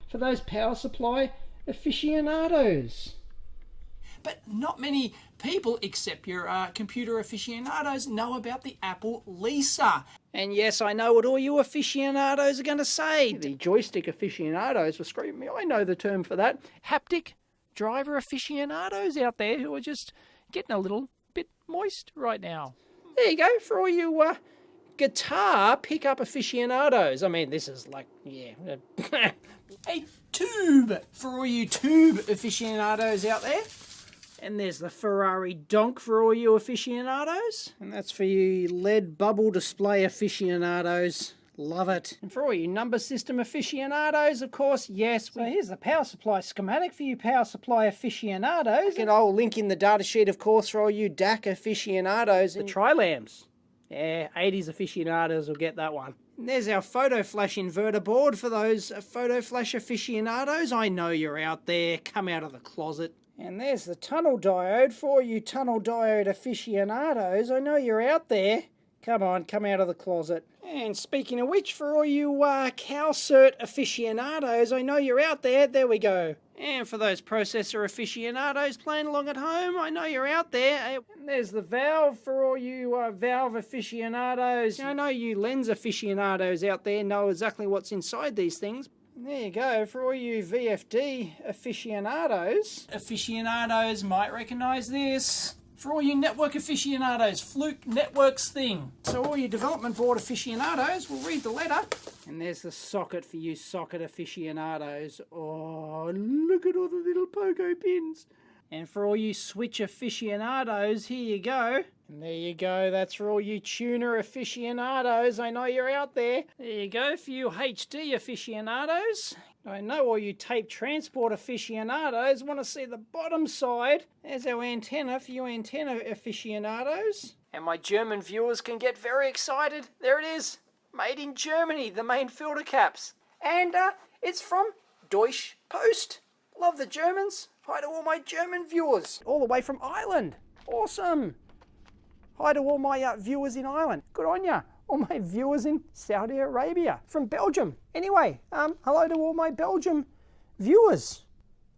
for those power supply aficionados. But not many people, except your computer aficionados, know about the Apple Lisa. And yes, I know what all you aficionados are going to say. The joystick aficionados were screaming me. I know the term for that. Haptic driver aficionados out there who are just getting a little bit moist right now. There you go, for all you guitar pickup aficionados. I mean, this is like, yeah. A tube for all you tube aficionados out there. And there's the Ferrari donk for all you aficionados. And that's for you LED bubble display aficionados. Love it. And for all you number system aficionados, of course, yes. So here's the power supply schematic for you power supply aficionados. And I'll link in the data sheet, of course, for all you DAC aficionados. The tri-lamps. Yeah, 80s aficionados will get that one. And there's our photo flash inverter board for those photo flash aficionados. I know you're out there. Come out of the closet. And there's the tunnel diode for you tunnel diode aficionados. I know you're out there. Come on, come out of the closet. And speaking of which, for all you CalCert aficionados, I know you're out there. There we go. And for those processor aficionados playing along at home, I know you're out there. And there's the valve for all you valve aficionados. I know you lens aficionados out there know exactly what's inside these things. And there you go, for all you VFD aficionados. Aficionados might recognise this. For all you network aficionados, Fluke Networks thing. So all your development board aficionados will read the letter. And there's the socket for you socket aficionados. Oh, look at all the little pogo pins. And for all you switch aficionados, here you go. And there you go, that's for all you tuner aficionados. I know you're out there. There you go, for you HD aficionados. I know all you tape transport aficionados want to see the bottom side. There's our antenna for you antenna aficionados. And my German viewers can get very excited. There it is, made in Germany, the main filter caps. And it's from Deutsche Post. Love the Germans. Hi to all my German viewers. All the way from Ireland. Awesome. Hi to all my viewers in Ireland. Good on ya. All my viewers in Saudi Arabia. From Belgium. Anyway, hello to all my Belgium viewers.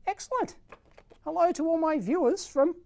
Excellent. Hello to all my viewers from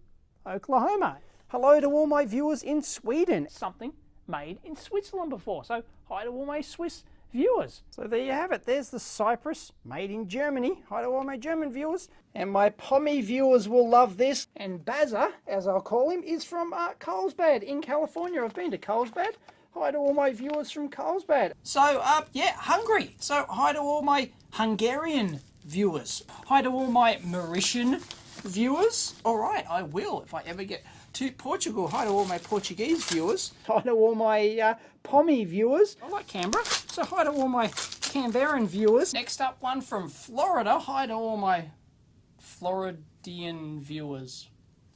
Oklahoma. Hello to all my viewers in Sweden. Something made in Switzerland before. So hi to all my Swiss viewers. So there you have it. There's the Cypress made in Germany. Hi to all my German viewers. And my Pommy viewers will love this. And Bazza, as I'll call him, is from Carlsbad in California. I've been to Carlsbad. Hi to all my viewers from Carlsbad. So, yeah, Hungary. So hi to all my Hungarian viewers. Hi to all my Mauritian viewers. All right, I will if I ever get to Portugal. Hi to all my Portuguese viewers. Hi to all my Pommy viewers. I like Canberra, so hi to all my Canberran viewers. Next up, one from Florida. Hi to all my Floridian viewers.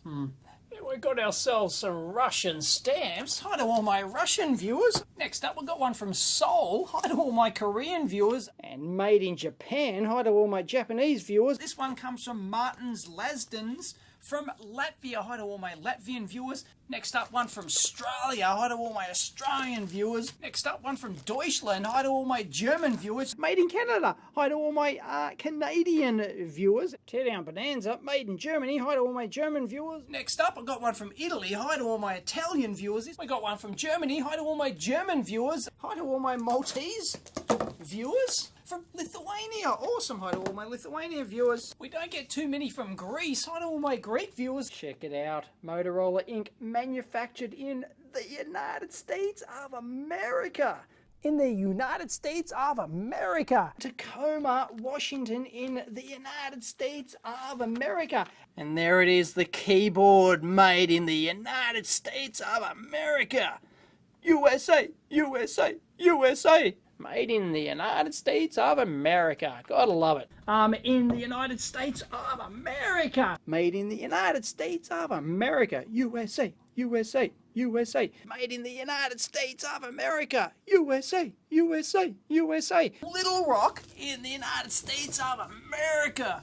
We got ourselves some Russian stamps. Hi to all my Russian viewers. Next up, we've got one from Seoul. Hi to all my Korean viewers. And made in Japan. Hi to all my Japanese viewers. This one comes from Martins Lasdens from Latvia. Hi to all my Latvian viewers. Next up, one from Australia. Hi to all my Australian viewers. Next up, one from Deutschland. Hi to all my German viewers. Made in Canada. Hi to all my Canadian viewers. Tear Down Bonanza. Made in Germany. Hi to all my German viewers. Next up, I got one from Italy. Hi to all my Italian viewers. We got one from Germany. Hi to all my German viewers. Hi to all my Maltese viewers. From Lithuania. Awesome. Hi to all my Lithuania viewers. We don't get too many from Greece. Hi to all my Greek viewers. Check it out. Motorola Inc. manufactured in the United States of America. In the United States of America. Tacoma, Washington in the United States of America. And there it is, the keyboard made in the United States of America. USA, USA, USA. Made in the United States of America. Gotta love it. In the United States of America. Made in the United States of America. USA, USA, USA. Made in the United States of America. USA, USA, USA. Little Rock in the United States of America.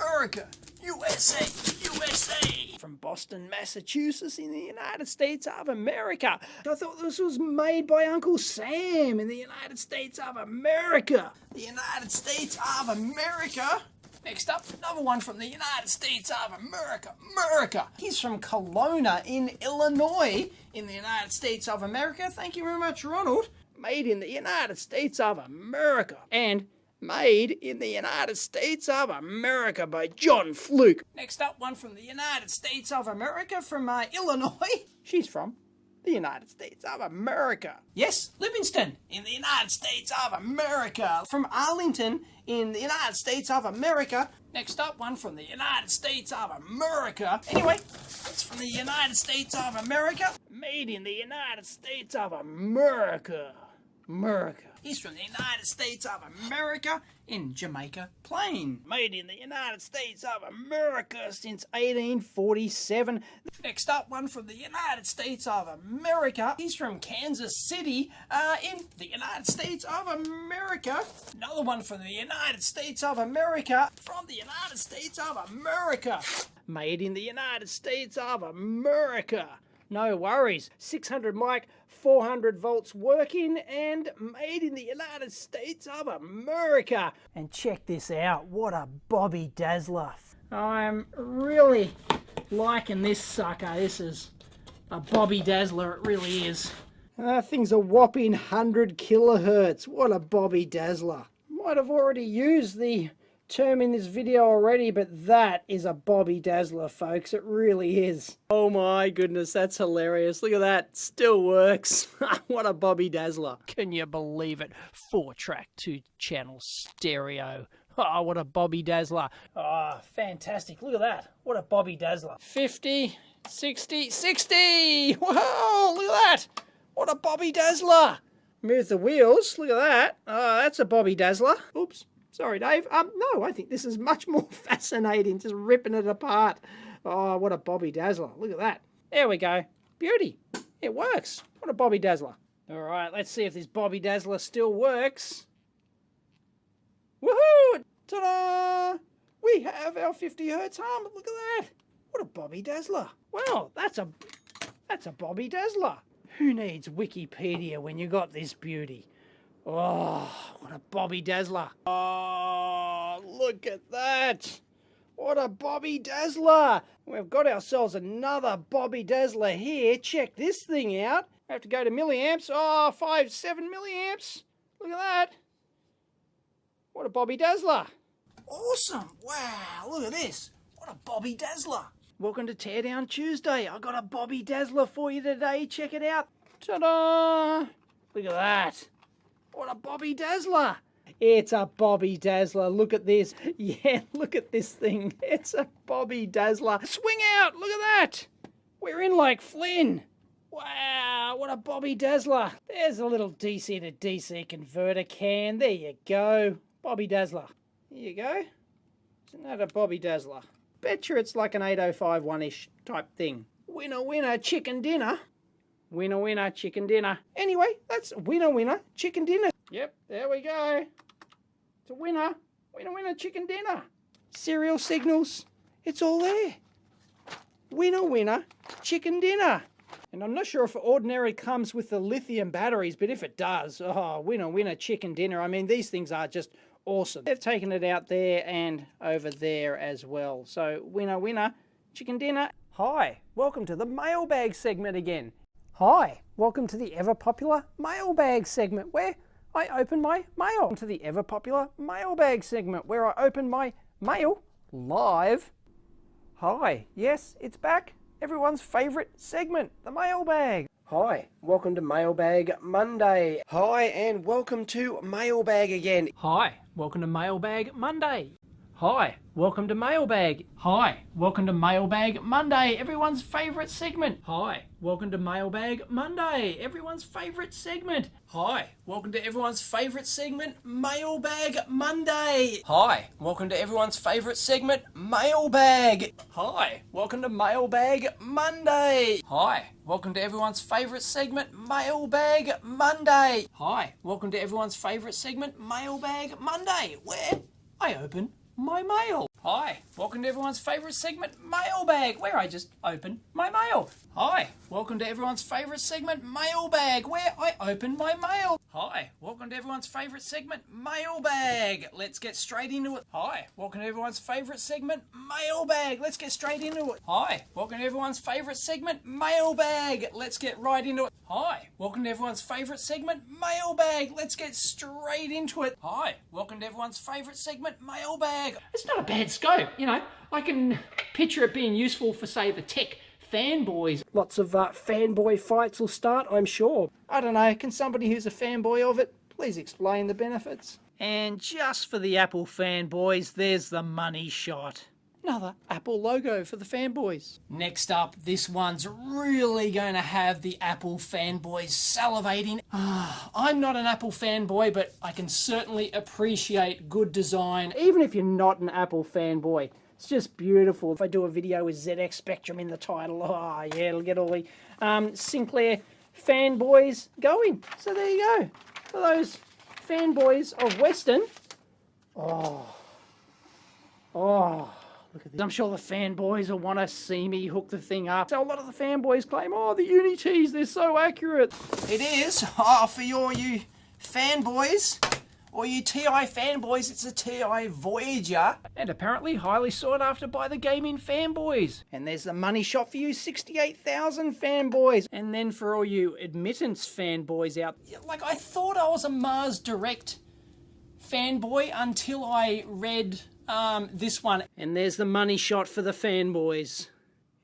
America, USA, USA. From Boston, Massachusetts in the United States of America. I thought this was made by Uncle Sam in the United States of America. The United States of America. Next up, another one from the United States of America. America. He's from Kelowna in Illinois in the United States of America. Thank you very much, Ronald. Made in the United States of America. And made in the United States of America by John Fluke. Next up, one from the United States of America from Illinois. She's from the United States of America. Yes, Livingston in the United States of America. From Arlington in the United States of America. Next up, one from the United States of America. Anyway, it's from the United States of America. Made in the United States of America. America. He's from the United States of America in Jamaica Plain. Made in the United States of America since 1847. Next up, one from the United States of America. He's from Kansas City in the United States of America. Another one from the United States of America. From the United States of America. Made in the United States of America. No worries. 600 mic, 400 volts working and made in the United States of America. And check this out. What a Bobby Dazzler. I'm really liking this sucker. This is a Bobby Dazzler. It really is. That thing's a whopping 100 kilohertz. What a Bobby Dazzler. Might have already used the term in this video already, but that is a Bobby Dazzler, folks. It really is. Oh my goodness, that's hilarious. Look at that. Still works. What a Bobby Dazzler. Can you believe it? 4-track, 2-channel stereo. Oh, what a Bobby Dazzler. Oh, fantastic. Look at that. What a Bobby Dazzler. 50, 60, 60. Whoa, look at that. What a Bobby Dazzler. Move the wheels. Look at that. Oh, that's a Bobby Dazzler. Oops. Sorry, Dave. No, I think this is much more fascinating, just ripping it apart. Oh, what a Bobby Dazzler. Look at that. There we go. Beauty. It works. What a Bobby Dazzler. All right, let's see if this Bobby Dazzler still works. Woohoo! Ta-da! We have our 50 hertz hum. Look at that. What a Bobby Dazzler. Well, that's a Bobby Dazzler. Who needs Wikipedia when you got this beauty? Oh, what a Bobby Dazzler. Oh, look at that. What a Bobby Dazzler. We've got ourselves another Bobby Dazzler here. Check this thing out. We have to go to milliamps. Oh, 7 milliamps. Look at that. What a Bobby Dazzler. Awesome. Wow, look at this. What a Bobby Dazzler. Welcome to Teardown Tuesday. I got a Bobby Dazzler for you today. Check it out. Ta-da. Look at that. What a Bobby Dazzler. It's a Bobby Dazzler. Look at this. Yeah, look at this thing. It's a Bobby Dazzler. Swing out. Look at that. We're in like Flynn. Wow, what a Bobby Dazzler. There's a little DC to DC converter can. There you go. Bobby Dazzler. Here you go. Isn't that a Bobby Dazzler? Bet you it's like an 8051-ish type thing. Winner, winner, chicken dinner. Winner, winner, chicken dinner. Anyway, that's winner, winner, chicken dinner. Yep, there we go. It's a winner. Winner, winner, chicken dinner. Serial signals. It's all there. Winner, winner, chicken dinner. And I'm not sure if it ordinarily comes with the lithium batteries, but if it does, oh, winner, winner, chicken dinner. I mean, these things are just awesome. They've taken it out there and over there as well. So, winner, winner, chicken dinner. Hi, welcome to the mailbag segment again. Hi, welcome to the ever-popular mailbag segment where I open my mail. Welcome to the ever-popular mailbag segment where I open my mail live. Hi, yes, it's back. Everyone's favourite segment, the mailbag. Hi, welcome to Mailbag Monday. Hi, and welcome to Mailbag again. Hi, welcome to Mailbag Monday. Hi, welcome to Mailbag. Hi, welcome to Mailbag Monday, everyone's favourite segment. Hi, welcome to Mailbag Monday, everyone's favourite segment. Hi, welcome to everyone's favourite segment, Mailbag Monday. Hi, welcome to everyone's favourite segment, Mailbag. Hi, welcome to Mailbag Monday. Hi, welcome to everyone's favourite segment, Mailbag Monday. Hi, welcome to everyone's favourite segment, Mailbag Monday, where I open my mail. Hi, welcome to everyone's favourite segment, Mailbag, where I just open my mail. Hi, welcome to everyone's favourite segment, Mailbag, where I open my mail. Hi, welcome to everyone's favourite segment, Mailbag. Let's get straight into it. Hi, welcome to everyone's favourite segment, Mailbag. Let's get straight into it. Hi, welcome to everyone's favourite segment, Mailbag. Let's get right into it. Hi, welcome to everyone's favourite segment, Mailbag. Let's get straight into it. Hi, welcome to everyone's favourite segment, Mailbag. It's not a bad scope, you know. I can picture it being useful for, say, the tech fanboys. Lots of fanboy fights will start, I'm sure. I don't know, can somebody who's a fanboy of it please explain the benefits? And just for the Apple fanboys, there's the money shot. Another Apple logo for the fanboys. Next up, this one's really going to have the Apple fanboys salivating. I'm not an Apple fanboy, but I can certainly appreciate good design. Even if you're not an Apple fanboy, it's just beautiful. If I do a video with ZX Spectrum in the title, oh yeah, it'll get all the Sinclair fanboys going. So there you go. For those fanboys of Western, oh. Look at this. I'm sure the fanboys will want to see me hook the thing up. So a lot of the fanboys claim, oh, the Uni-Ts, they're so accurate. It is. Oh, for you fanboys, or you TI fanboys, it's a TI Voyager. And apparently highly sought after by the gaming fanboys. And there's the money shot for you 68,000 fanboys. And then for all you admittance fanboys out, like I thought I was a Mars Direct fanboy until I read this one. And there's the money shot for the fanboys.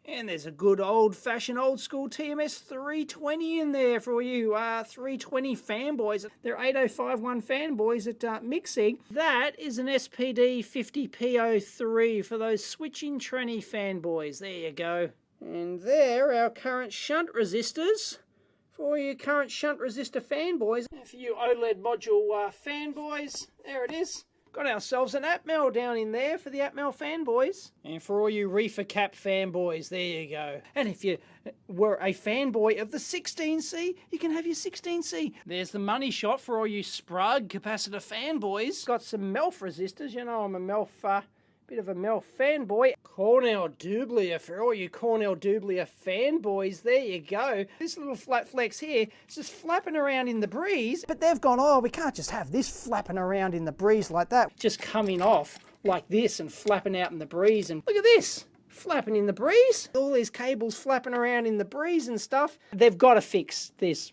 And there's a good old-fashioned, old-school TMS 320 in there for all you 320 fanboys. They're 8051 fanboys at Mixig. That is an SPD 50P03 for those switching tranny fanboys. There you go. And there, our current shunt resistors. For all you current shunt resistor fanboys. And for you OLED module fanboys, there it is. Got ourselves an Atmel down in there for the Atmel fanboys. And for all you reefer cap fanboys, there you go. And if you were a fanboy of the 16C, you can have your 16C. There's the money shot for all you Sprug capacitor fanboys. Got some MELF resistors. You know I'm a MELF, bit of a MELF fanboy. Cornell Dublia for all you Cornell Dublia fanboys. There you go. This little flat flex here is just flapping around in the breeze. But they've gone, oh, we can't just have this flapping around in the breeze like that. Just coming off like this and flapping out in the breeze. And look at this. Flapping in the breeze. All these cables flapping around in the breeze and stuff. They've got to fix this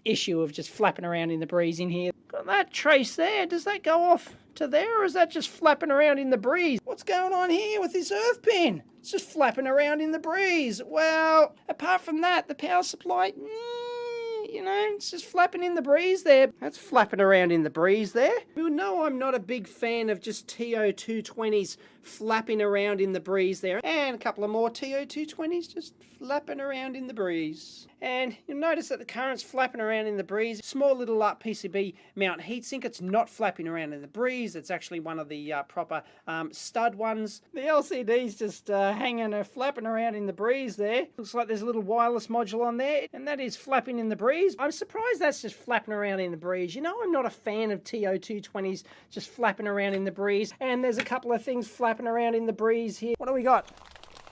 issue of just flapping around in the breeze in here. Got that trace there. Does that go off to there, or is that just flapping around in the breeze? What's going on here with this earth pin? It's just flapping around in the breeze. Well, apart from that, the power supply, you know, it's just flapping in the breeze there. That's flapping around in the breeze there. You know I'm not a big fan of just TO220s flapping around in the breeze there. And a couple of more TO220s just flapping around in the breeze. And you'll notice that the current's flapping around in the breeze. Small little PCB mount heatsink. It's not flapping around in the breeze. It's actually one of the proper stud ones. The LCD's just hanging or flapping around in the breeze there. Looks like there's a little wireless module on there, and that is flapping in the breeze. I'm surprised that's just flapping around in the breeze. You know I'm not a fan of TO220s just flapping around in the breeze. And there's a couple of things flapping around in the breeze here. What do we got?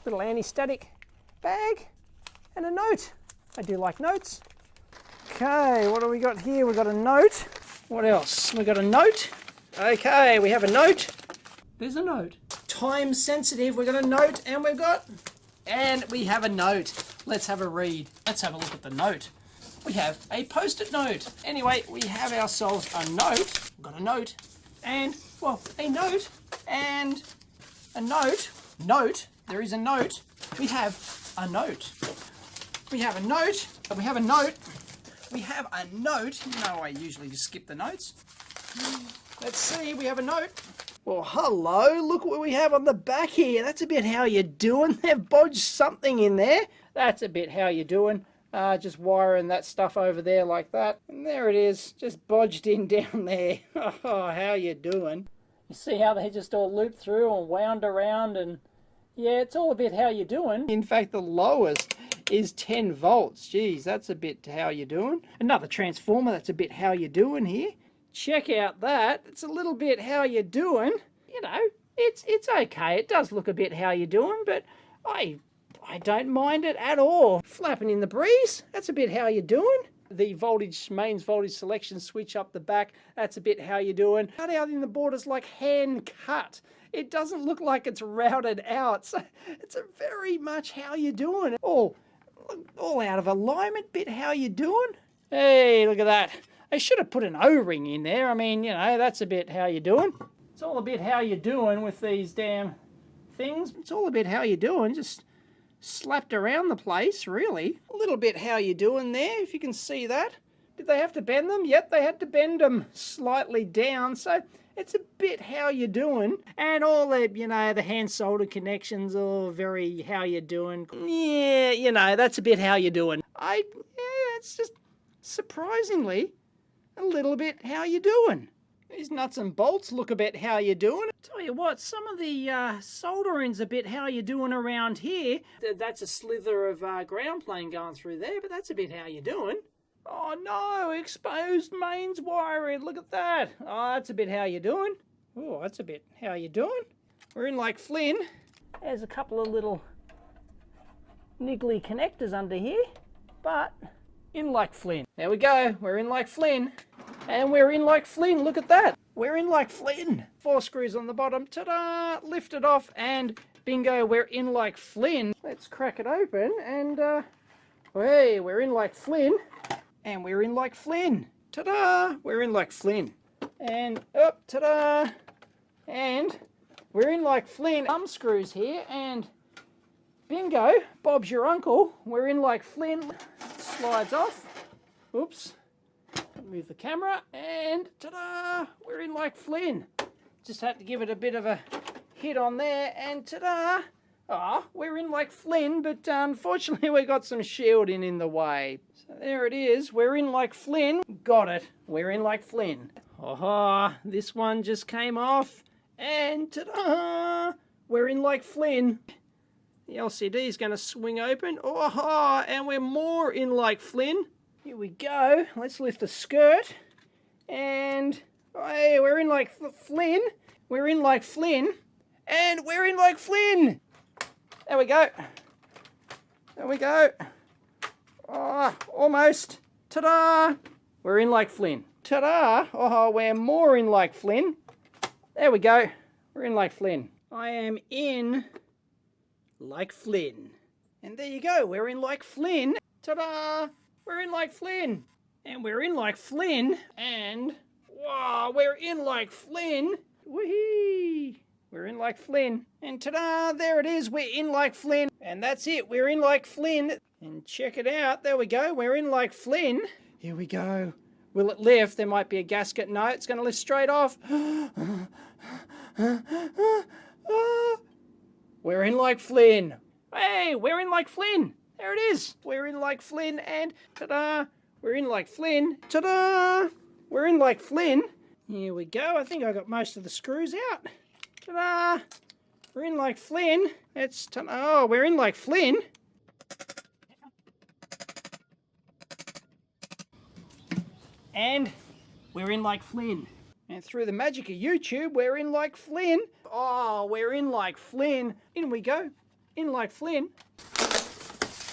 Little anti-static bag and a note. I do like notes. Okay, what do we got here? We've got a note. What else? We've got a note. Okay, we have a note. There's a note. Time sensitive. We've got a note and we have a note. Let's have a read. Let's have a look at the note. We have a post-it note. Anyway, we have ourselves a note. We've got a note and, well, a note and a note. Note. There is a note. We have a note. We have a note. We have a note. We have a note. You know I usually just skip the notes. Let's see. We have a note. Well, hello. Look what we have on the back here. That's a bit how you doing. They've bodged something in there. That's a bit how you doing. Just wiring that stuff over there like that. And there it is. Just bodged in down there. Oh, how you doing? You see how they just all looped through and wound around and... yeah, it's all a bit how you doing. In fact, the lowest is 10 volts. Geez, that's a bit how you doing. Another transformer, that's a bit how you doing here. Check out that. It's a little bit how you doing. You know, it's okay. It does look a bit how you doing, but I don't mind it at all. Flapping in the breeze, that's a bit how you doing. The mains voltage selection switch up the back, that's a bit how you doing. Cut out in the borders like hand cut. It doesn't look like it's routed out, so it's a very much how you doing. All out of alignment, bit how you doing. Hey, look at that. I should have put an O-ring in there. I mean, you know, that's a bit how you doing. It's all a bit how you doing with these damn things. It's all a bit how you doing, just slapped around the place, really. A little bit how you doing there, if you can see that. Did they have to bend them? Yep, they had to bend them slightly down, so it's a bit how you doing. And all the, you know, the hand solder connections are very how you doing. Yeah, you know, that's a bit how you doing. Yeah, it's just surprisingly a little bit how you doing. These nuts and bolts look a bit how you doing. Tell you what, some of the soldering's a bit how you doing around here. That's a slither of ground plane going through there, but that's a bit how you doing. Oh no, exposed mains wiring, look at that. Oh, that's a bit how you doing. Oh, that's a bit how you doing. We're in like Flynn. There's a couple of little niggly connectors under here, but in like Flynn. There we go, we're in like Flynn. And we're in like Flynn, look at that. We're in like Flynn. 4 screws on the bottom, ta-da, lift it off, and bingo, we're in like Flynn. Let's crack it open, and hey, we're in like Flynn. And we're in like Flynn. Ta-da, we're in like Flynn. And up, ta-da, and we're in like Flynn. Thumb screws here, and bingo, Bob's your uncle. We're in like Flynn. Slides off. Oops. Move the camera, and ta-da, we're in like Flynn. Just had to give it a bit of a hit on there, and ta-da, we're in like Flynn, but unfortunately we got some shielding in the way. So there it is, we're in like Flynn. Got it, we're in like Flynn. This one just came off, and ta-da, we're in like Flynn. The LCD is going to swing open, and we're more in like Flynn. Here we go. Let's lift the skirt. And hey, we're in like Flynn. We're in like Flynn. And we're in like Flynn. There we go. There we go. Almost. Ta-da. We're in like Flynn. Ta-da. We're more in like Flynn. There we go. We're in like Flynn. I am in like Flynn. And there you go. We're in like Flynn. Ta-da. We're in like Flynn, and we're in like Flynn, and wow, we're in like Flynn. Whee! We're in like Flynn, and ta-da, there it is, we're in like Flynn. And that's it, we're in like Flynn. And check it out, there we go, we're in like Flynn. Here we go. Will it lift? There might be a gasket. No, it's going to lift straight off. We're in like Flynn. Hey, we're in like Flynn. There it is. We're in like Flynn, and ta-da, we're in like Flynn. Ta-da, we're in like Flynn. Here we go. I think I got most of the screws out. Ta-da, we're in like Flynn. We're in like Flynn. And we're in like Flynn. And through the magic of YouTube, we're in like Flynn. Oh, we're in like Flynn. In we go. In like Flynn.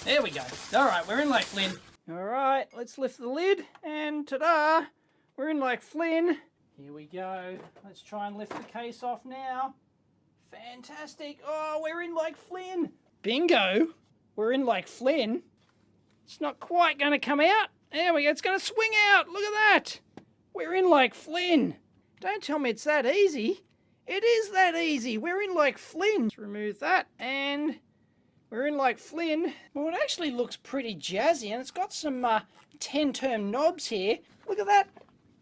There we go. All right, we're in like Flynn. All right, let's lift the lid, and ta-da, we're in like Flynn. Here we go. Let's try and lift the case off now. Fantastic. Oh, we're in like Flynn. Bingo. We're in like Flynn. It's not quite going to come out. There we go. It's going to swing out. Look at that. We're in like Flynn. Don't tell me it's that easy. It is that easy. We're in like Flynn. Let's remove that, and we're in like Flynn. Well, it actually looks pretty jazzy, and it's got some 10-term knobs here. Look at that.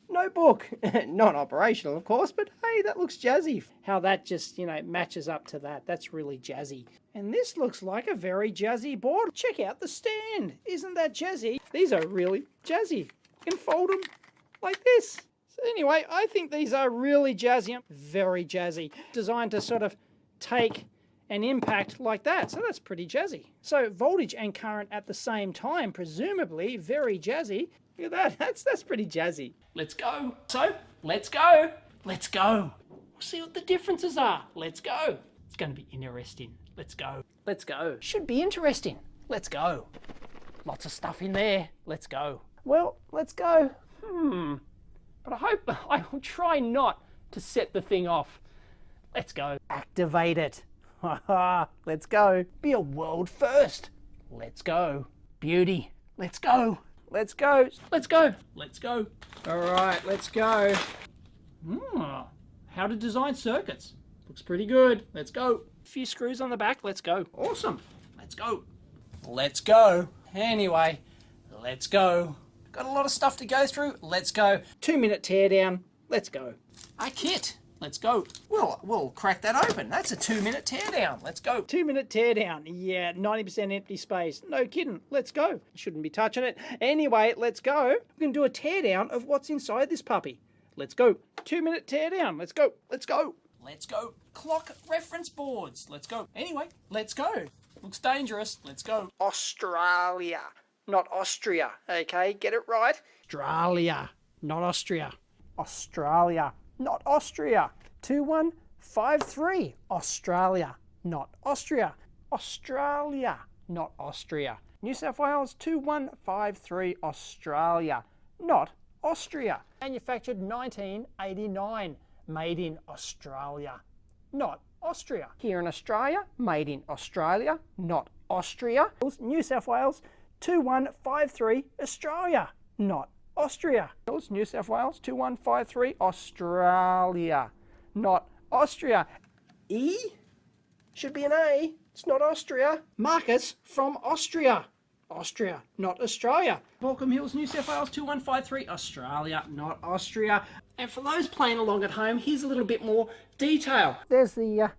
Notebook. Not operational, of course, but hey, that looks jazzy. How that just, matches up to that. That's really jazzy. And this looks like a very jazzy board. Check out the stand. Isn't that jazzy? These are really jazzy. You can fold them like this. So anyway, I think these are really jazzy. Very jazzy. Designed to sort of take an impact like that. So that's pretty jazzy. So voltage and current at the same time, presumably very jazzy. Look at that. That's pretty jazzy. Let's go. So, let's go. Let's go. We'll see what the differences are. Let's go. It's going to be interesting. Let's go. Let's go. Should be interesting. Let's go. Lots of stuff in there. Let's go. Well, let's go. But I will try not to set the thing off. Let's go. Activate it. Let's go. Be a world first. Let's go. Beauty. Let's go. Let's go. Let's go. Let's go. All right, let's go. How to design circuits. Looks pretty good. Let's go. A few screws on the back. Let's go. Awesome. Let's go. Let's go. Anyway, let's go. Got a lot of stuff to go through. Let's go. 2-minute teardown. Let's go. A kit. Let's go. We'll crack that open. That's a 2-minute teardown. Let's go. 2-minute teardown. Yeah, 90% empty space. No kidding. Let's go. Shouldn't be touching it. Anyway, let's go. We're going to do a teardown of what's inside this puppy. Let's go. 2-minute teardown. Let's go. Let's go. Let's go. Clock reference boards. Let's go. Anyway, let's go. Looks dangerous. Let's go. Australia, not Austria. Okay, get it right. Australia, not Austria. Australia, not Austria. 2153. Australia, not Austria. Australia, not Austria. New South Wales 2153. Australia, not Austria. Manufactured 1989. Made in Australia, not Austria. Here in Australia, made in Australia, not Austria. New South Wales 2153. Australia, not Austria. New South Wales 2153. Australia, not Austria. E should be an A. It's not Austria. Marcus from Austria. Austria, not Australia. Balcombe Hills, New South Wales 2153. Australia, not Austria. And for those playing along at home, here's a little bit more detail. There's the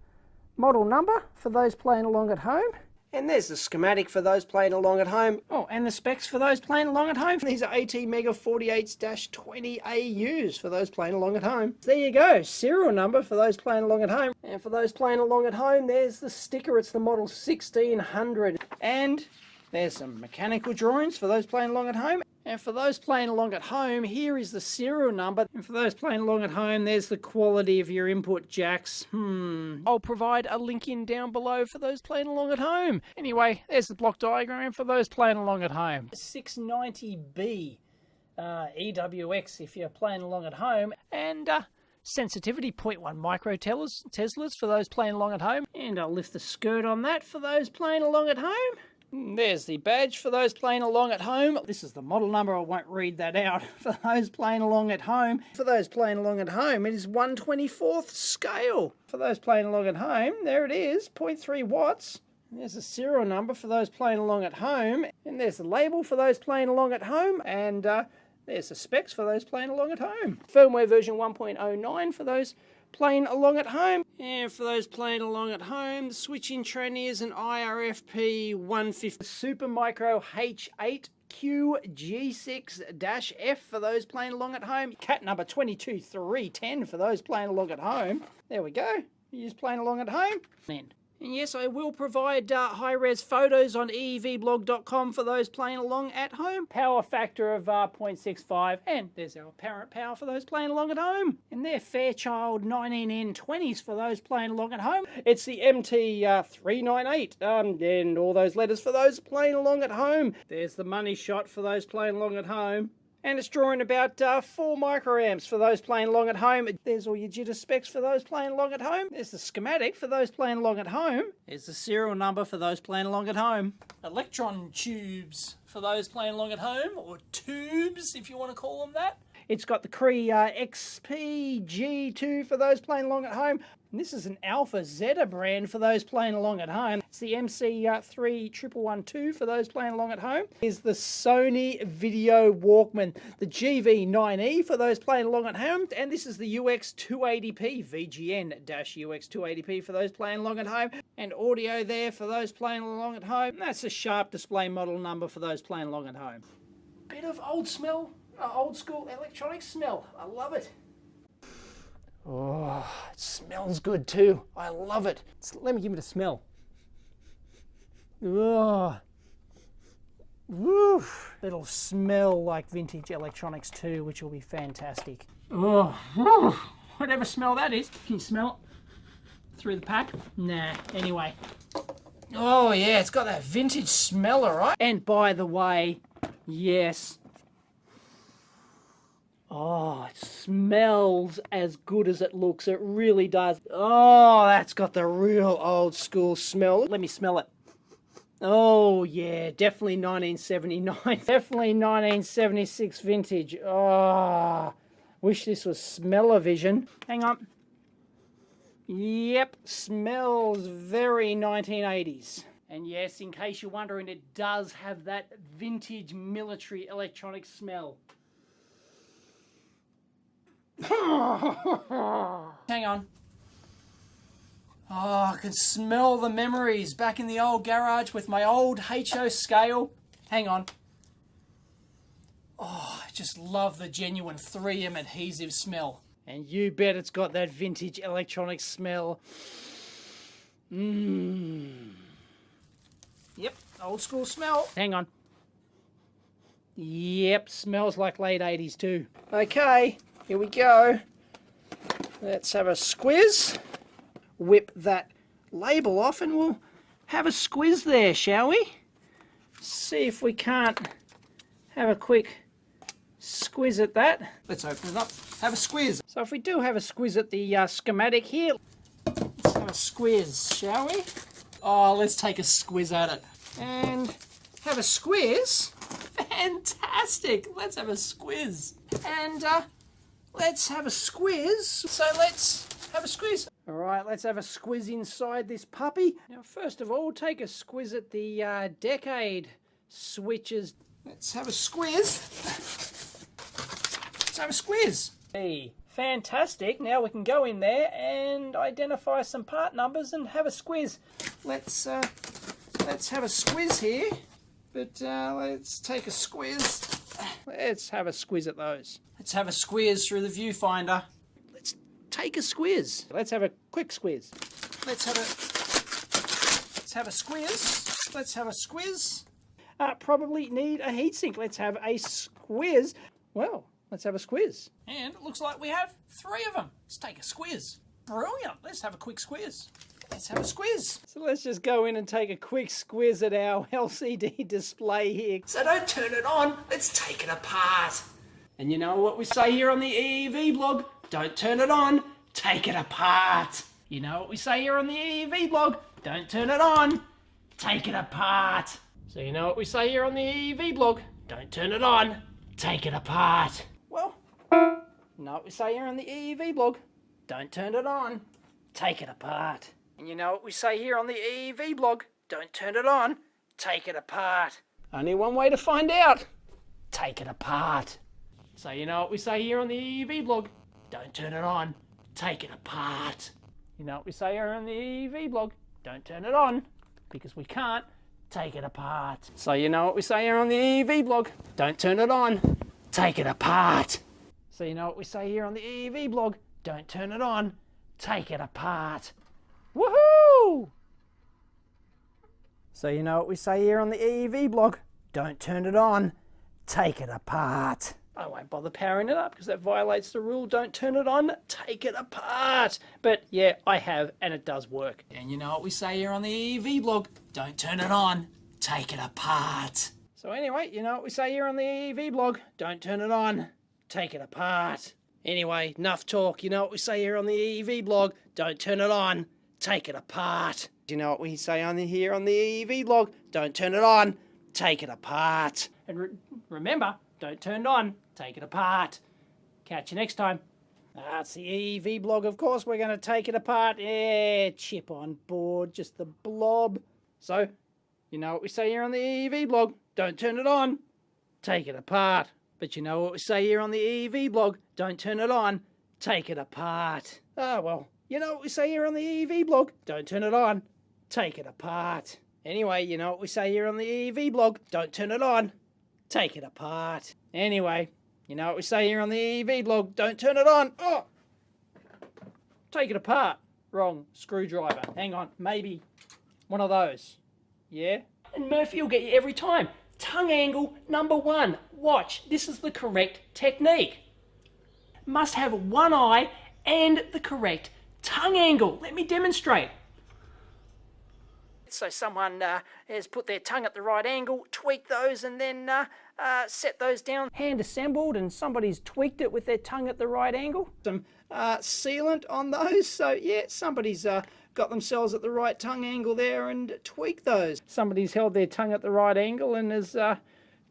model number for those playing along at home. And there's the schematic for those playing along at home. Oh, and the specs for those playing along at home. These are AT Mega 48-20 AUs for those playing along at home. There you go, serial number for those playing along at home. And for those playing along at home, there's the sticker. It's the model 1600. And there's some mechanical drawings for those playing along at home. And for those playing along at home, here is the serial number. And for those playing along at home, there's the quality of your input jacks. I'll provide a link in down below for those playing along at home. Anyway, there's the block diagram for those playing along at home. 690B EWX if you're playing along at home. And sensitivity 0.1 microteslas for those playing along at home. And I'll lift the skirt on that for those playing along at home. There's the badge for those playing along at home. This is the model number. I won't read that out for those playing along at home. For those playing along at home, it is 1/24th scale. For those playing along at home, there it is, 0.3 watts. There's a serial number for those playing along at home. And there's the label for those playing along at home. And there's the specs for those playing along at home. Firmware version 1.09 for those playing along at home. And for those playing along at home, the switch-in tranny is an IRFP 150 Super Micro H8 QG6-F for those playing along at home. Cat number 22310 for those playing along at home. There we go. You're just playing along at home. And yes, I will provide high-res photos on eevblog.com for those playing along at home. Power factor of 0.65. And there's our apparent power for those playing along at home. And they're Fairchild 19N20s for those playing along at home. It's the MT398. And all those letters for those playing along at home. There's the money shot for those playing along at home. And it's drawing about 4 microamps for those playing along at home. There's all your jitter specs for those playing along at home. There's the schematic for those playing along at home. There's the serial number for those playing along at home. Electron tubes for those playing along at home, or tubes if you want to call them that. It's got the Cree XPG2 for those playing along at home. And this is an Alpha Zeta brand for those playing along at home. It's the MC31112 for those playing along at home. Is the Sony Video Walkman, the GV9E for those playing along at home. And this is the UX280p, VGN-UX280p for those playing along at home. And audio there for those playing along at home. And that's a sharp display model number for those playing along at home. Bit of old school electronic smell. I love it. Oh, it smells good too. I love it. Let me give it a smell. Oh, woo. It'll smell like vintage electronics too, which will be fantastic. Oh, Whatever smell that is. Can you smell it through the pack? Nah, anyway. Oh yeah, it's got that vintage smell, alright? And by the way, yes. Oh, it smells as good as it looks. It really does. Oh, that's got the real old school smell. Let me smell it. Oh yeah, definitely 1979. Definitely 1976 vintage. Oh, wish this was smell-o-vision. Hang on. Yep, smells very 1980s. And yes, in case you're wondering, it does have that vintage military electronic smell. Hang on. Oh, I can smell the memories back in the old garage with my old HO scale. Hang on. Oh, I just love the genuine 3M adhesive smell. And you bet it's got that vintage electronic smell. Mmm. Yep, old school smell. Hang on. Yep, smells like late 80s too. Okay, here we go. Let's have a squiz. Whip that label off and we'll have a squiz there, shall we? See if we can't have a quick squiz at that. Let's open it up. Have a squiz. So if we do have a squiz at the schematic here, let's have a squiz, shall we? Oh, let's take a squiz at it. And have a squiz? Fantastic! Let's have a squiz. And let's have a squiz. So let's have a squiz. All right, let's have a squiz inside this puppy. Now, first of all, take a squiz at the decade switches. Let's have a squiz. Let's have a squiz. Hey, fantastic. Now we can go in there and identify some part numbers and have a squiz. Let's have a squiz here. But let's take a squiz. Let's have a squiz at those. Let's have a squiz through the viewfinder. Let's take a squiz. Let's have a quick squiz. Let's have a squiz. Let's have a squiz. Probably need a heatsink. Let's have a squiz. Well, let's have a squiz. And it looks like we have 3 of them. Let's take a squiz. Brilliant. Let's have a quick squiz. Let's have a squiz. So let's just go in and take a quick squiz at our LCD display here. So don't turn it on, let's take it apart. And you know what we say here on the EEV blog? Don't turn it on, take it apart. You know what we say here on the EEV blog? Don't turn it on, take it apart. So you know what we say here on the EEV blog? Don't turn it on, take it apart. Well, you know what we say here on the EEV blog? Don't turn it on, take it apart. And you know what we say here on the EEV blog? Don't turn it on, take it apart. Only one way to find out. Take it apart. So you know what we say here on the EEV blog? Don't turn it on, take it apart. You know what we say here on the EEV blog? Don't turn it on, because we can't take it apart. So you know what we say here on the EEV blog? Don't turn it on, take it apart. So you know what we say here on the EEV blog? Don't turn it on, take it apart. Woohoo! So you know what we say here on the EEV blog? Don't turn it on, take it apart. I won't bother powering it up because that violates the rule. Don't turn it on, take it apart. But yeah, I have, and it does work. And you know what we say here on the EEV blog? Don't turn it on, take it apart. So anyway, you know what we say here on the EEV blog? Don't turn it on, take it apart. Anyway, enough talk. You know what we say here on the EEV blog? Don't turn it on, take it apart. Do you know what we say here on the EEV blog? Don't turn it on, take it apart. And remember, don't turn it on, take it apart. Catch you next time. That's the EEV blog, of course. We're going to take it apart. Yeah, chip on board, just the blob. So, you know what we say here on the EEV blog? Don't turn it on, take it apart. But you know what we say here on the EEV blog? Don't turn it on, take it apart. Ah, well, you know what we say here on the EEV blog? Don't turn it on, take it apart. Anyway, you know what we say here on the EEV blog? Don't turn it on, take it apart. Anyway, you know what we say here on the EEV blog? Don't turn it on. Oh! Take it apart. Wrong. Screwdriver. Hang on. Maybe one of those. Yeah? And Murphy will get you every time. Tongue angle number 1. Watch. This is the correct technique. Must have one eye and the correct tongue angle. Let me demonstrate. So someone has put their tongue at the right angle, tweaked those, and then set those down. Hand assembled, and somebody's tweaked it with their tongue at the right angle. Some sealant on those, so yeah, somebody's got themselves at the right tongue angle there and tweaked those. Somebody's held their tongue at the right angle and has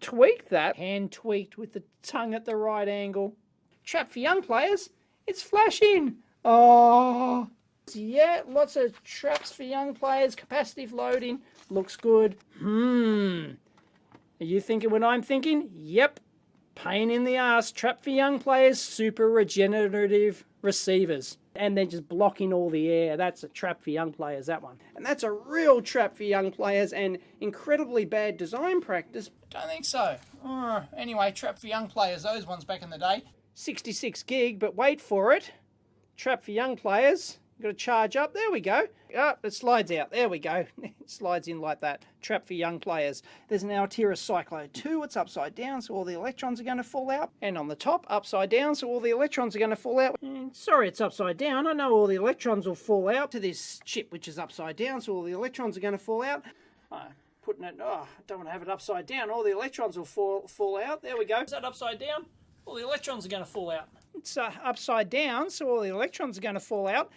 tweaked that. Hand tweaked with the tongue at the right angle. Trap for young players, it's flashing. Oh, yeah, lots of traps for young players. Capacitive loading, looks good. Are you thinking what I'm thinking? Yep, pain in the ass. Trap for young players, super regenerative receivers. And they're just blocking all the air. That's a trap for young players, that one. And that's a real trap for young players and incredibly bad design practice. Don't think so. Anyway, trap for young players, those ones back in the day. 66 gig, but wait for it. Trap for young players. You've got to charge up. There we go. Oh, it slides out. There we go. It slides in like that. Trap for young players. There's an Altera Cyclo 2. It's upside down, so all the electrons are going to fall out. And on the top, upside down, so all the electrons are going to fall out. And sorry, it's upside down. I know all the electrons will fall out to this chip, which is upside down, so all the electrons are going to fall out. Putting it, I don't want to have it upside down. All the electrons will fall out. There we go. Is that upside down? All the electrons are going to fall out. It's upside down, so all the electrons are going to fall out.